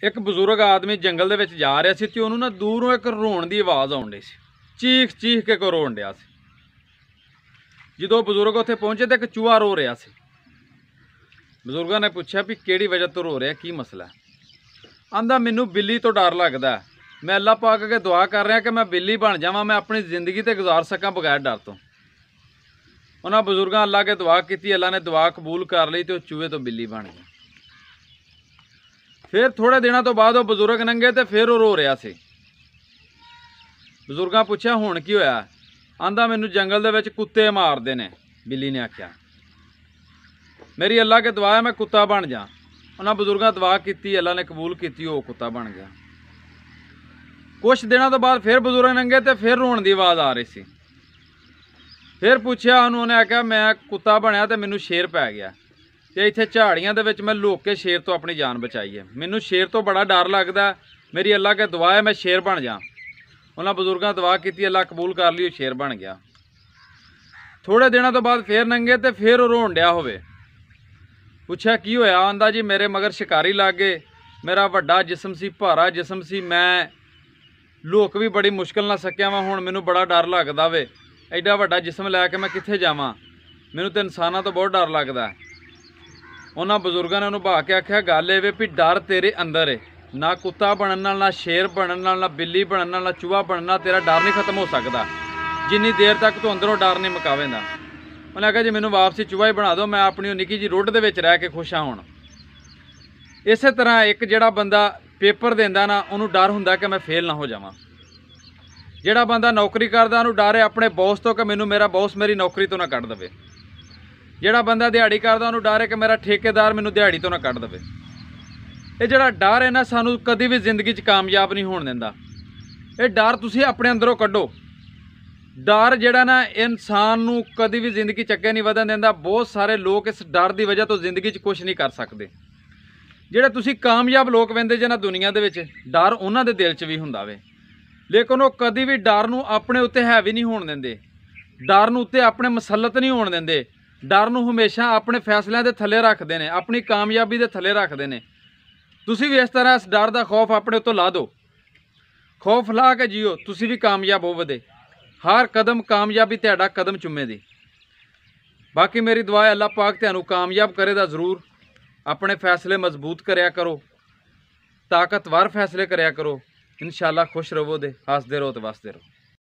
एक बजुर्ग आदमी जंगल दे विच जा रहा सी ते उहनूं ना दूरों एक रोण की आवाज़ आउण डई सी। चीख चीख के कोई रोण डिया सी। जदों बजुर्ग उत्थे पहुंचे तो एक चूहा रो रहा सी। बजुर्गों ने पूछा भी किहड़ी वजह तो रो रहा, की मसला है। आंदा मैनूं बिल्ली तो डर लगदा, मैं अल्लाह पाक अगे दुआ कर रहा कि मैं बिल्ली बन जावां, मैं अपनी जिंदगी तो गुजार सकां बगैर डर तो। उन्होंने बजुर्गों अल्लाह के दुआ की, अल्लाह ने दुआ कबूल कर ली तो चूहे तो बिल्ली बन गई। फिर थोड़े दिनों तो बाद वो बजुर्ग नंगे तो फिर वो रो रहा सी। बजुर्गों पूछा हुण की होया। आंदा मैनूं जंगल दे विच कुत्ते मारदे ने। बिल्ली ने आख्या मेरी अल्लाह के दुआ है मैं कुत्ता बन जा। उन्होंने बजुर्गों दुआ की, अल्लाह ने कबूल की, वो कुत्ता बन गया। कुछ दिनों तो बाद फिर बजुर्ग नंगे तो फिर रोण की आवाज़ आ रही सी। फिर पूछया उन्होंने, आख्या मैं कुत्ता बनया तो मैनूं शेर पै गया तो इत्थे झाड़ियां दे विच मैं लुक के शेर तो अपनी जान बचाई है। मैनूं शेर तो बड़ा डर लगदा, मेरी अल्लाह के दुआ है मैं शेर बन जा। उन्होंने बजुर्गों दुआ की, अल्लाह कबूल कर ली, शेर बन गया। थोड़े दिनों तो बाद फिर नंगे तो फिर रोण डिया होवे। पूछा की होया। आंदा जी मेरे मगर शिकारी लग गए, मेरा वड्डा जिसम सी, भारा जिसम सी, मैं लुक भी बड़ी मुश्किल ना सकिया वा, हुण मैनूं बड़ा डर लगदा वे, एडा वड्डा जिसम लैके मैं कित्थे जावां, मैनूं तो इंसानां तो बहुत डर लगदा। उन्होंने बजुर्गों ने उन्होंने बहा के आख्या गल ये भी डर तेरे अंदर है, ना कुत्ता बनन नाल, ना शेर बनन नाल, ना बिल्ली बनन नाल, ना चूहा बनन नाल तेरा डर नहीं खत्म हो सकता जिन्नी देर तक तू अंदरों डर नहीं मुकावेंदा। उन्हें आख्या जी मैनूं वापसी चूहा ही बना दो, मैं अपनी निक्की जी रुढ़ दे विच रह के खुश हाँ। हुण इस तरह एक जिहड़ा बंदा पेपर देंदा ना, उन्होंने डर हुंदा कि मैं फेल ना हो जावां। जिहड़ा बंदा नौकरी करदा उन्होंने डर है अपने बॉस तो कि मैनूं मेरा बॉस मेरी नौकरी तो ना कढ देवे। जिहड़ा बंदा दिहाड़ी करदा उन्होंने डर है कि मेरा ठेकेदार मैनूं दिहाड़ी तो ना कढ देवे। ये जिहड़ा डर है ना सानूं कदी भी जिंदगी च कामयाब नहीं होण दिंदा। ये डर तुसीं अपने अंदरों कड्ढो। डर जिहड़ा ना इंसान नूं कदी भी जिंदगी च अगे नहीं वधन दिंदा। बहुत सारे लोग इस डर की वजह तो जिंदगी च कुछ नहीं कर सकते। जिहड़े तुसीं कामयाब लोग वेंदे जे ना दुनिया दे विच, डर उन्हां दे दिल च भी हुंदा वे, लेकिन वो कदी भी डर नूं अपने उत्ते हैवी नहीं होण दिंदे, डर नूं उत्ते अपने मसलत नहीं होण दिंदे। डर नूं हमेशा अपने फैसलों के थले रखते हैं, अपनी कामयाबी के थले रखते हैं। तुसीं भी इस तरह इस डर का खौफ अपने उत्तों ला दो, खौफ ला के जियो, तुसीं भी कामयाब होवदे। हर कदम कामयाबी तुहाडा कदम चुमे दी। बाकी मेरी दुआ है अल्लाह पाक तुहानूं कामयाब करेगा जरूर। अपने फैसले मजबूत करया करो, ताकतवर फैसले करया करो। इंशाअल्लाह खुश रवो दे, हसदे रहो तो वसदे रहो।